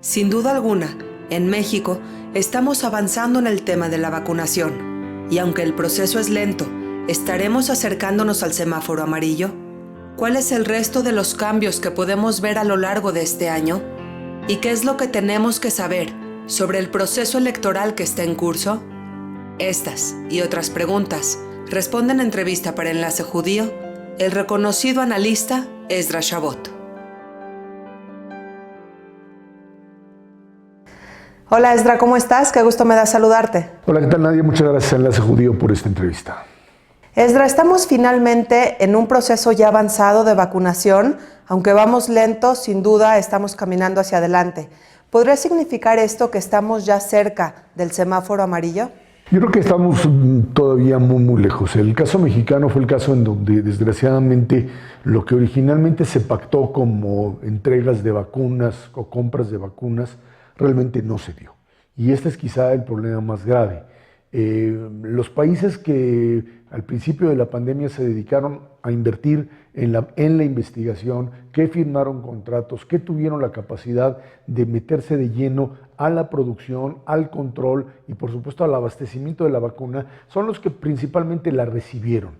Sin duda alguna, en México estamos avanzando en el tema de la vacunación, y aunque el proceso es lento, estaremos acercándonos al semáforo amarillo. ¿Cuál es el resto de los cambios que podemos ver a lo largo de este año? ¿Y qué es lo que tenemos que saber sobre el proceso electoral que está en curso? Estas y otras preguntas responde en entrevista para Enlace Judío el reconocido analista Esdras Shabot. Hola Esdras, ¿cómo estás? Qué gusto me da saludarte. Hola, ¿qué tal Nadia? Muchas gracias a Enlace Judío por esta entrevista. Esdras, estamos finalmente en un proceso ya avanzado de vacunación, aunque vamos lentos, sin duda estamos caminando hacia adelante. ¿Podría significar esto que estamos ya cerca del semáforo amarillo? Yo creo que estamos todavía muy lejos. El caso mexicano fue el caso en donde desgraciadamente lo que originalmente se pactó como entregas de vacunas o compras de vacunas realmente no se dio. Y este es quizá el problema más grave. Los países que al principio de la pandemia se dedicaron a invertir en la investigación, que firmaron contratos, que tuvieron la capacidad de meterse de lleno a la producción, al control y por supuesto al abastecimiento de la vacuna, son los que principalmente la recibieron.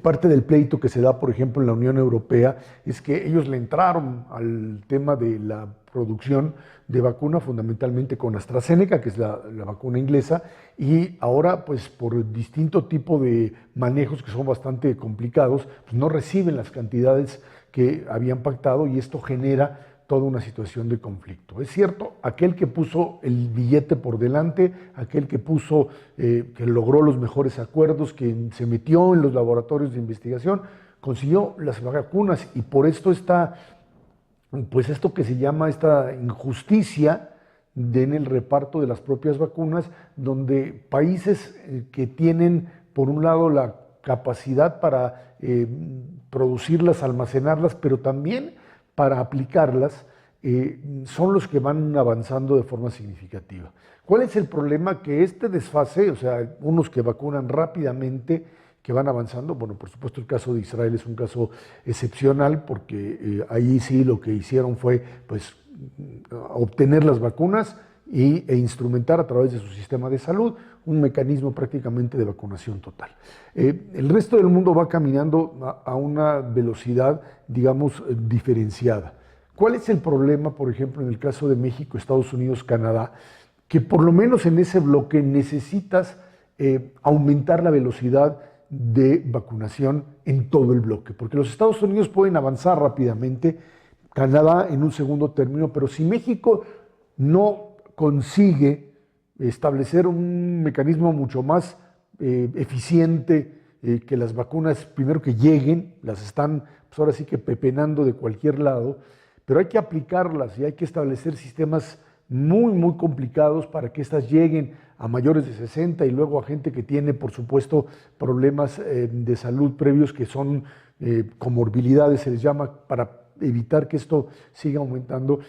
Parte del pleito que se da, por ejemplo, en la Unión Europea es que ellos le entraron al tema de la producción de vacuna fundamentalmente con AstraZeneca, que es la vacuna inglesa, y ahora pues por distinto tipo de manejos que son bastante complicados, pues no reciben las cantidades que habían pactado y esto genera toda una situación de conflicto. Es cierto, aquel que puso el billete por delante, aquel que puso, que logró los mejores acuerdos, que se metió en los laboratorios de investigación, consiguió las vacunas y por esto está, pues esto que se llama esta injusticia en el reparto de las propias vacunas, donde países que tienen, por un lado, la capacidad para producirlas, almacenarlas, pero también para aplicarlas, son los que van avanzando de forma significativa. ¿Cuál es el problema? Que este desfase, o sea, unos que vacunan rápidamente, que van avanzando, bueno, por supuesto el caso de Israel es un caso excepcional porque ahí sí lo que hicieron fue pues obtener las vacunas e instrumentar a través de su sistema de salud un mecanismo prácticamente de vacunación total. El resto del mundo va caminando a una velocidad, digamos, diferenciada. ¿Cuál es el problema, por ejemplo, en el caso de México, Estados Unidos, Canadá? Que por lo menos en ese bloque necesitas aumentar la velocidad de vacunación en todo el bloque, porque los Estados Unidos pueden avanzar rápidamente, Canadá en un segundo término, pero si México no consigue establecer un mecanismo mucho más eficiente, que las vacunas primero que lleguen, las están pues ahora sí que pepenando de cualquier lado, pero hay que aplicarlas y hay que establecer sistemas muy complicados para que estas lleguen a mayores de 60 y luego a gente que tiene, por supuesto, problemas de salud previos que son comorbilidades, se les llama, para evitar que esto siga aumentando.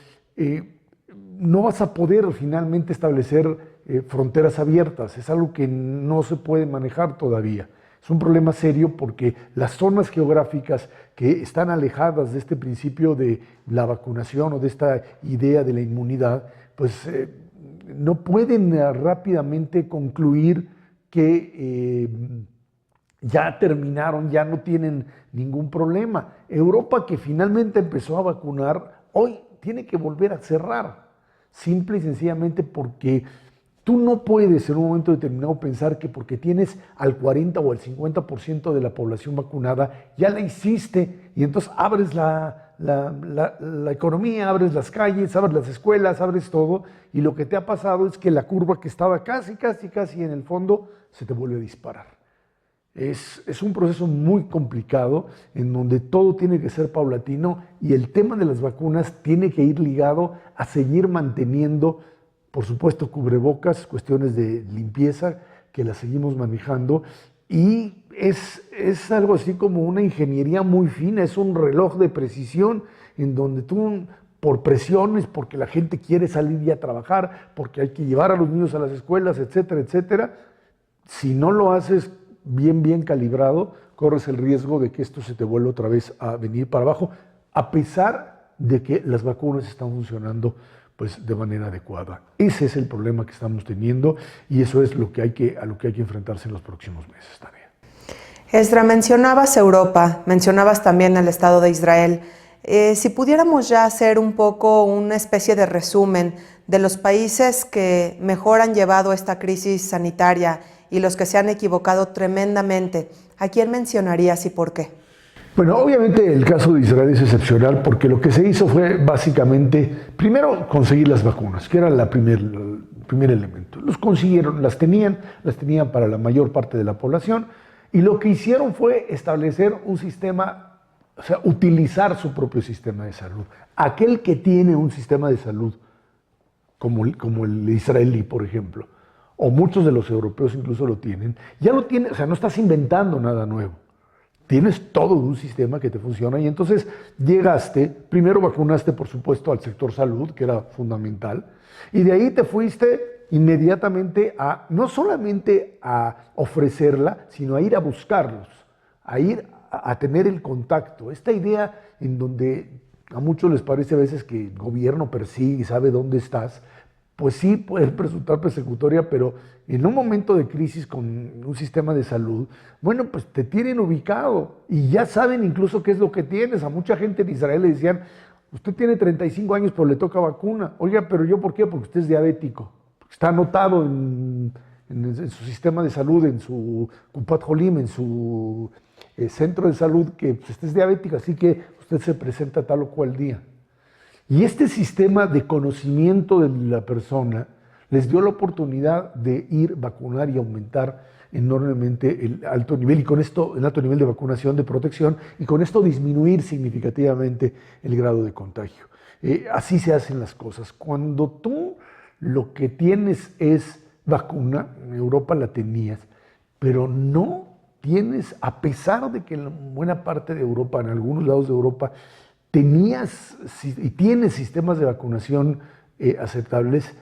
No vas a poder finalmente establecer fronteras abiertas, es algo que no se puede manejar todavía. Es un problema serio porque las zonas geográficas que están alejadas de este principio de la vacunación o de esta idea de la inmunidad, pues no pueden rápidamente concluir que ya terminaron, ya no tienen ningún problema. Europa, que finalmente empezó a vacunar, hoy tiene que volver a cerrar, simple y sencillamente porque tú no puedes en un momento determinado pensar que porque tienes al 40 o al 50% de la población vacunada, ya la hiciste y entonces abres la economía, abres las calles, abres las escuelas, abres todo y lo que te ha pasado es que la curva que estaba casi en el fondo se te vuelve a disparar. Es un proceso muy complicado en donde todo tiene que ser paulatino y el tema de las vacunas tiene que ir ligado a seguir manteniendo, por supuesto, cubrebocas, cuestiones de limpieza que las seguimos manejando y es algo así como una ingeniería muy fina, es un reloj de precisión en donde tú por presiones, porque la gente quiere salir ya a trabajar, porque hay que llevar a los niños a las escuelas, etcétera, si no lo haces bien calibrado, corres el riesgo de que esto se te vuelva otra vez a venir para abajo, a pesar de que las vacunas están funcionando pues, de manera adecuada. Ese es el problema que estamos teniendo y eso es a lo que hay que enfrentarse en los próximos meses también. Esdra, mencionabas Europa, mencionabas también el Estado de Israel. Si pudiéramos ya hacer un poco una especie de resumen de los países que mejor han llevado esta crisis sanitaria y los que se han equivocado tremendamente, ¿a quién mencionarías y por qué? Bueno, obviamente el caso de Israel es excepcional porque lo que se hizo fue básicamente, primero, conseguir las vacunas, que era el primer elemento. Los consiguieron, las tenían para la mayor parte de la población y lo que hicieron fue establecer un sistema, o sea, utilizar su propio sistema de salud. Aquel que tiene un sistema de salud como el israelí, por ejemplo, o muchos de los europeos incluso lo tienen, ya lo tienen, o sea, no estás inventando nada nuevo. Tienes todo un sistema que te funciona y entonces llegaste, primero vacunaste por supuesto al sector salud, que era fundamental, y de ahí te fuiste inmediatamente no solamente a ofrecerla, sino a ir a buscarlos, a ir a tener el contacto. Esta idea en donde a muchos les parece a veces que el gobierno persigue y sabe dónde estás, pues sí puede resultar persecutoria, pero en un momento de crisis con un sistema de salud, bueno, pues te tienen ubicado y ya saben incluso qué es lo que tienes. A mucha gente en Israel le decían, usted tiene 35 años, pero le toca vacuna. Oiga, pero ¿yo por qué? Porque usted es diabético. Está anotado en su sistema de salud, en su Kupat Holim, en su centro de salud, que pues, usted es diabético, así que usted se presenta tal o cual día. Y este sistema de conocimiento de la persona les dio la oportunidad de ir, vacunar y aumentar enormemente el alto nivel, y con esto, el alto nivel de vacunación, de protección, y con esto disminuir significativamente el grado de contagio. Así se hacen las cosas. Cuando tú lo que tienes es vacuna, en Europa la tenías, pero no tienes, a pesar de que en buena parte de Europa, en algunos lados de Europa, tenías y tienes sistemas de vacunación aceptables,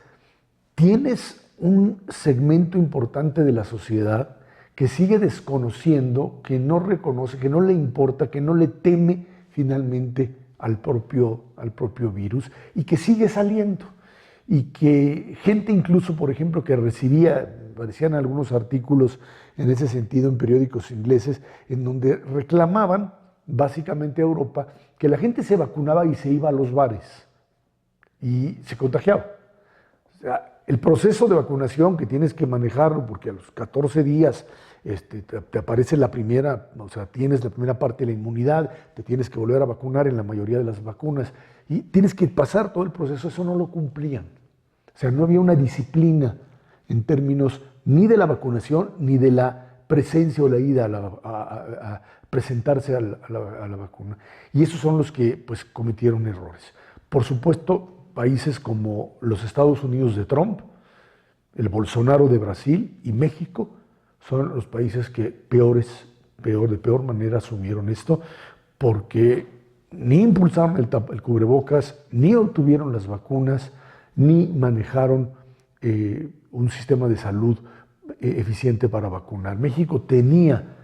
tienes un segmento importante de la sociedad que sigue desconociendo, que no reconoce, que no le importa, que no le teme finalmente al propio virus y que sigue saliendo. Y que gente incluso, por ejemplo, que aparecían algunos artículos en ese sentido en periódicos ingleses, en donde reclamaban básicamente a Europa que la gente se vacunaba y se iba a los bares y se contagiaba. O sea, el proceso de vacunación que tienes que manejarlo, porque a los 14 días te aparece la primera, o sea, tienes la primera parte de la inmunidad, te tienes que volver a vacunar en la mayoría de las vacunas y tienes que pasar todo el proceso, eso no lo cumplían. O sea, no había una disciplina en términos ni de la vacunación ni de la presencia o la ida a presentarse a la vacuna. Y esos son los que pues, cometieron errores. Por supuesto, países como los Estados Unidos de Trump, el Bolsonaro de Brasil y México son los países que de peor manera asumieron esto, porque ni impulsaron el cubrebocas, ni obtuvieron las vacunas, ni manejaron un sistema de salud eficiente para vacunar. México tenía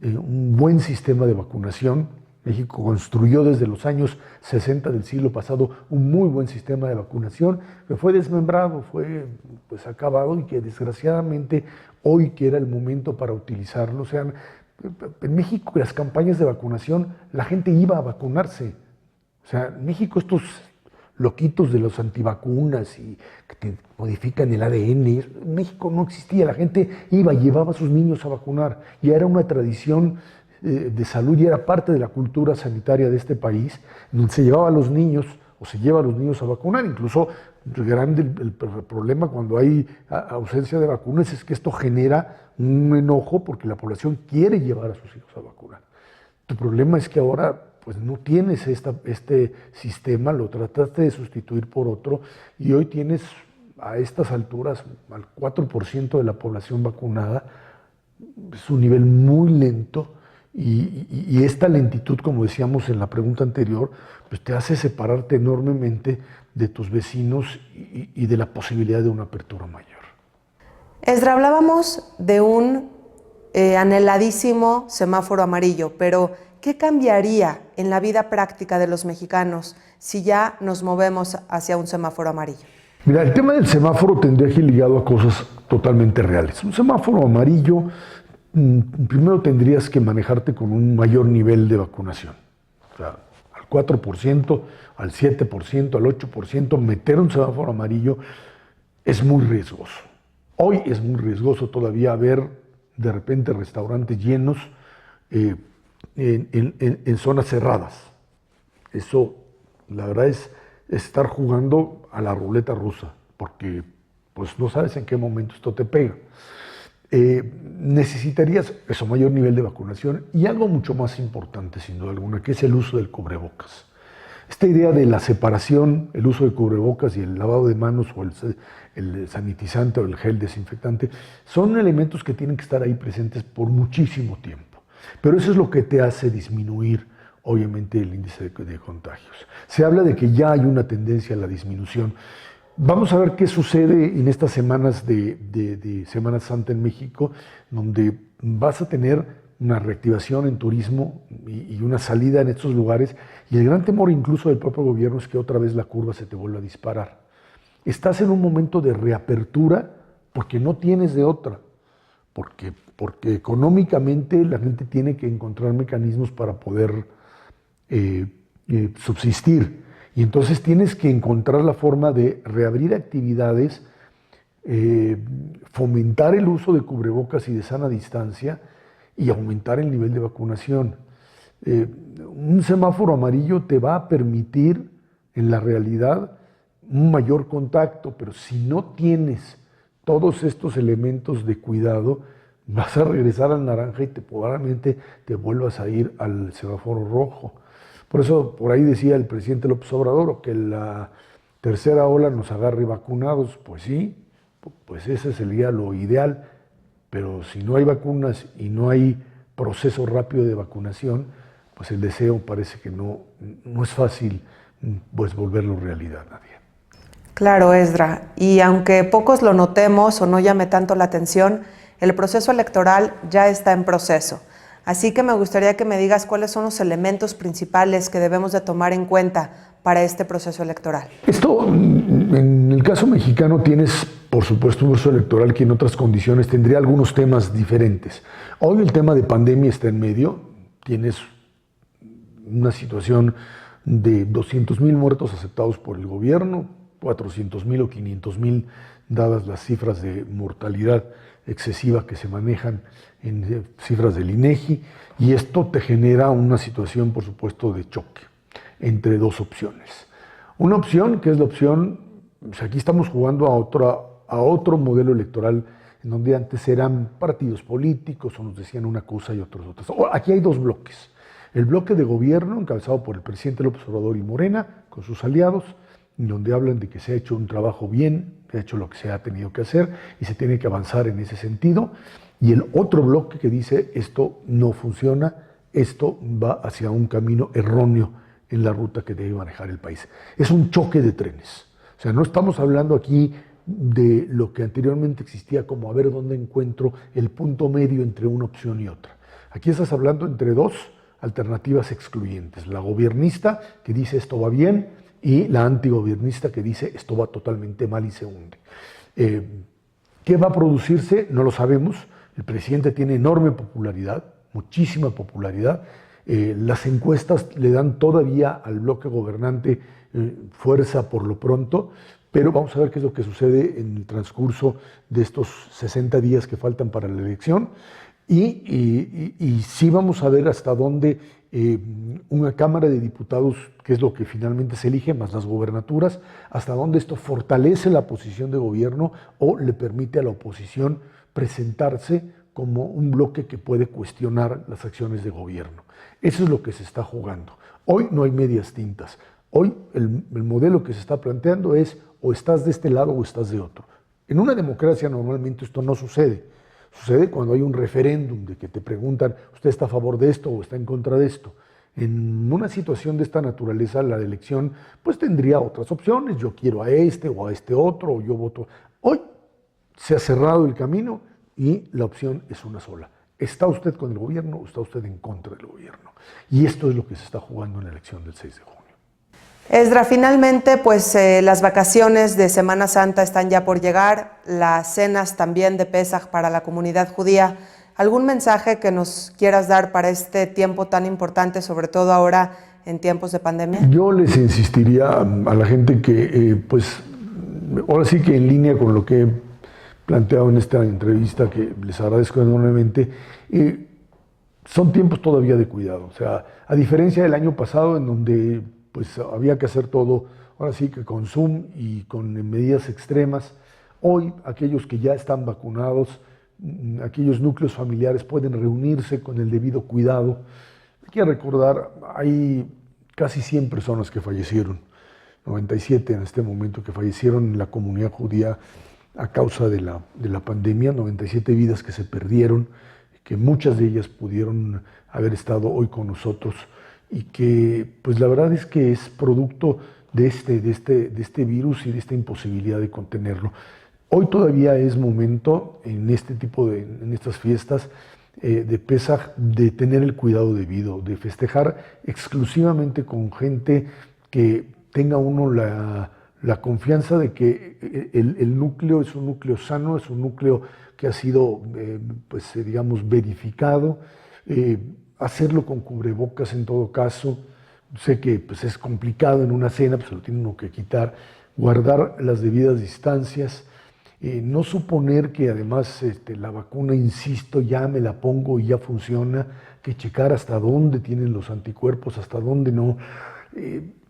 un buen sistema de vacunación. México construyó desde los años 60 del siglo pasado un muy buen sistema de vacunación que fue desmembrado, fue pues acabado y que desgraciadamente hoy que era el momento para utilizarlo. O sea, en México las campañas de vacunación la gente iba a vacunarse. O sea, en México estos loquitos de los antivacunas y que te modifican el ADN, en México no existía, la gente iba, llevaba a sus niños a vacunar, y era una tradición de salud y era parte de la cultura sanitaria de este país, donde se llevaba a los niños o se lleva a los niños a vacunar. Incluso el problema cuando hay ausencia de vacunas es que esto genera un enojo porque la población quiere llevar a sus hijos a vacunar. Tu problema es que ahora pues no tienes este sistema, lo trataste de sustituir por otro y hoy tienes a estas alturas al 4% de la población vacunada. Es un nivel muy lento y esta lentitud, como decíamos en la pregunta anterior, pues te hace separarte enormemente de tus vecinos y de la posibilidad de una apertura mayor. Esdra, hablábamos de un anheladísimo semáforo amarillo, pero ¿qué cambiaría en la vida práctica de los mexicanos si ya nos movemos hacia un semáforo amarillo? Mira, el tema del semáforo tendría que ir ligado a cosas totalmente reales. Un semáforo amarillo, primero tendrías que manejarte con un mayor nivel de vacunación. O sea, al 4%, al 7%, al 8%, meter un semáforo amarillo es muy riesgoso. Hoy es muy riesgoso todavía ver de repente restaurantes llenos en zonas cerradas. Eso, la verdad, es estar jugando a la ruleta rusa, porque pues no sabes en qué momento esto te pega. Necesitarías eso, mayor nivel de vacunación y algo mucho más importante, sin duda alguna, que es el uso del cubrebocas. Esta idea de la separación, el uso de cubrebocas y el lavado de manos o el sanitizante o el gel desinfectante, son elementos que tienen que estar ahí presentes por muchísimo tiempo. Pero eso es lo que te hace disminuir, obviamente, el índice de contagios. Se habla de que ya hay una tendencia a la disminución. Vamos a ver qué sucede en estas semanas de Semana Santa en México, donde vas a tener una reactivación en turismo y una salida en estos lugares, y el gran temor incluso del propio gobierno es que otra vez la curva se te vuelva a disparar. Estás en un momento de reapertura porque no tienes de otra, porque económicamente la gente tiene que encontrar mecanismos para poder subsistir, y entonces tienes que encontrar la forma de reabrir actividades, fomentar el uso de cubrebocas y de sana distancia y aumentar el nivel de vacunación. Un semáforo amarillo te va a permitir en la realidad un mayor contacto, pero si no tienes todos estos elementos de cuidado, vas a regresar al naranja y probablemente te vuelvas a ir al semáforo rojo. Por eso, por ahí decía el presidente López Obrador que la tercera ola nos agarre vacunados. Pues sí, pues ese sería lo ideal, pero si no hay vacunas y no hay proceso rápido de vacunación, pues el deseo parece que no es fácil pues volverlo realidad, Nadia. Claro, Esdra, y aunque pocos lo notemos o no llame tanto la atención, el proceso electoral ya está en proceso. Así que me gustaría que me digas cuáles son los elementos principales que debemos de tomar en cuenta para este proceso electoral. Esto, en el caso mexicano, tienes, por supuesto, un proceso electoral que en otras condiciones tendría algunos temas diferentes. Hoy el tema de pandemia está en medio, tienes una situación de 200,000 muertos aceptados por el gobierno, 400,000 o 500,000 dadas las cifras de mortalidad excesiva que se manejan en cifras del INEGI, y esto te genera una situación, por supuesto, de choque entre dos opciones. Una opción que es la opción, o sea, aquí estamos jugando a otro modelo electoral en donde antes eran partidos políticos o nos decían una cosa y otros otras. Aquí hay dos bloques. El bloque de gobierno encabezado por el presidente López Obrador y Morena con sus aliados, en donde hablan de que se ha hecho un trabajo bien, se ha hecho lo que se ha tenido que hacer y se tiene que avanzar en ese sentido. Y el otro bloque que dice esto no funciona, esto va hacia un camino erróneo en la ruta que debe manejar el país. Es un choque de trenes. O sea, no estamos hablando aquí de lo que anteriormente existía como a ver dónde encuentro el punto medio entre una opción y otra. Aquí estás hablando entre dos alternativas excluyentes. La gobiernista que dice esto va bien y la antigobiernista que dice esto va totalmente mal y se hunde. ¿Qué va a producirse? No lo sabemos. El presidente tiene enorme popularidad, muchísima popularidad. Las encuestas le dan todavía al bloque gobernante fuerza por lo pronto, pero vamos a ver qué es lo que sucede en el transcurso de estos 60 días que faltan para la elección. Y sí vamos a ver hasta dónde una Cámara de Diputados, que es lo que finalmente se elige, más las gobernaturas, hasta dónde esto fortalece la posición de gobierno o le permite a la oposición presentarse como un bloque que puede cuestionar las acciones de gobierno. Eso es lo que se está jugando. Hoy no hay medias tintas. Hoy el modelo que se está planteando es o estás de este lado o estás de otro. En una democracia normalmente esto no sucede. Sucede cuando hay un referéndum de que te preguntan, ¿usted está a favor de esto o está en contra de esto? En una situación de esta naturaleza, la elección pues tendría otras opciones. Yo quiero a este o a este otro, o yo voto. Hoy se ha cerrado el camino y la opción es una sola. ¿está usted con el gobierno o está usted en contra del gobierno? Y esto es lo que se está jugando en la elección del 6 de junio. Esdra, finalmente, pues las vacaciones de Semana Santa están ya por llegar, las cenas también de Pesaj para la comunidad judía. ¿Algún mensaje que nos quieras dar para este tiempo tan importante, sobre todo ahora en tiempos de pandemia? Yo les insistiría a la gente que, pues, ahora sí que en línea con lo que he planteado en esta entrevista, que les agradezco enormemente, son tiempos todavía de cuidado. O sea, a diferencia del año pasado, en donde pues había que hacer todo, ahora sí que con Zoom y con medidas extremas, hoy aquellos que ya están vacunados, aquellos núcleos familiares pueden reunirse con el debido cuidado. Hay que recordar, hay casi 100 personas que fallecieron, 97 en este momento que fallecieron en la comunidad judía a causa de la pandemia, 97 vidas que se perdieron, que muchas de ellas pudieron haber estado hoy con nosotros y que pues la verdad es que es producto de este virus y de esta imposibilidad de contenerlo. Hoy todavía es momento en estas fiestas de Pesaj de tener el cuidado debido, de festejar exclusivamente con gente que tenga uno la confianza de que el núcleo es un núcleo sano, es un núcleo que ha sido, digamos, verificado. Hacerlo con cubrebocas en todo caso. Sé que pues, es complicado en una cena, pues se lo tiene uno que quitar. Guardar las debidas distancias. No suponer que además la vacuna, insisto, ya me la pongo y ya funciona, que checar hasta dónde tienen los anticuerpos, hasta dónde no.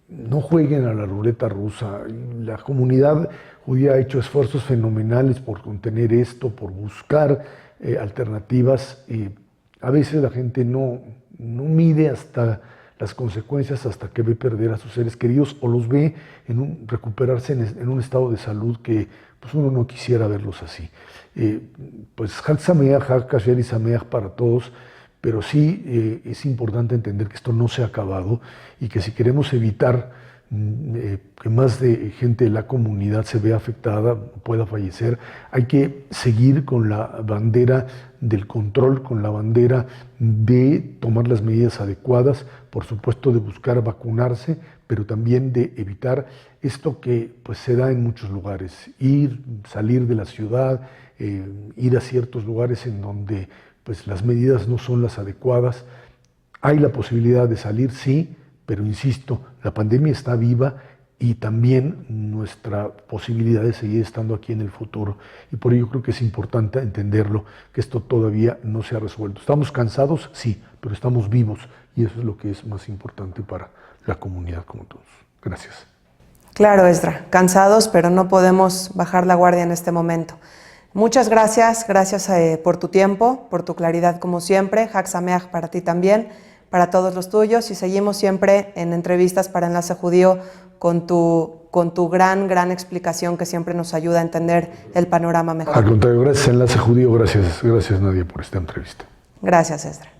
No jueguen a la ruleta rusa. La comunidad judía ha hecho esfuerzos fenomenales por contener esto, por buscar alternativas. A veces la gente no mide hasta las consecuencias, hasta que ve perder a sus seres queridos o los ve recuperarse en un estado de salud que pues uno no quisiera verlos así. Pues Chag Sameach, Chag Kasher y Sameach para todos, pero sí es importante entender que esto no se ha acabado y que si queremos evitar que más de gente de la comunidad se vea afectada, pueda fallecer, hay que seguir con la bandera del control, con la bandera de tomar las medidas adecuadas, por supuesto de buscar vacunarse, pero también de evitar esto que pues, se da en muchos lugares, salir de la ciudad, ir a ciertos lugares en donde pues, las medidas no son las adecuadas. Hay la posibilidad de salir, sí, pero insisto, la pandemia está viva y también nuestra posibilidad de seguir estando aquí en el futuro. Y por ello creo que es importante entenderlo, que esto todavía no se ha resuelto. ¿Estamos cansados? Sí, pero estamos vivos y eso es lo que es más importante para la comunidad como todos. Gracias. Claro, Esdra, cansados, pero no podemos bajar la guardia en este momento. Muchas gracias por tu tiempo, por tu claridad como siempre. Chag Sameach para ti también, para todos los tuyos, y seguimos siempre en entrevistas para Enlace Judío con tu gran explicación que siempre nos ayuda a entender el panorama mejor. Al contrario, gracias Enlace Judío, gracias Nadia por esta entrevista. Gracias, Esdra.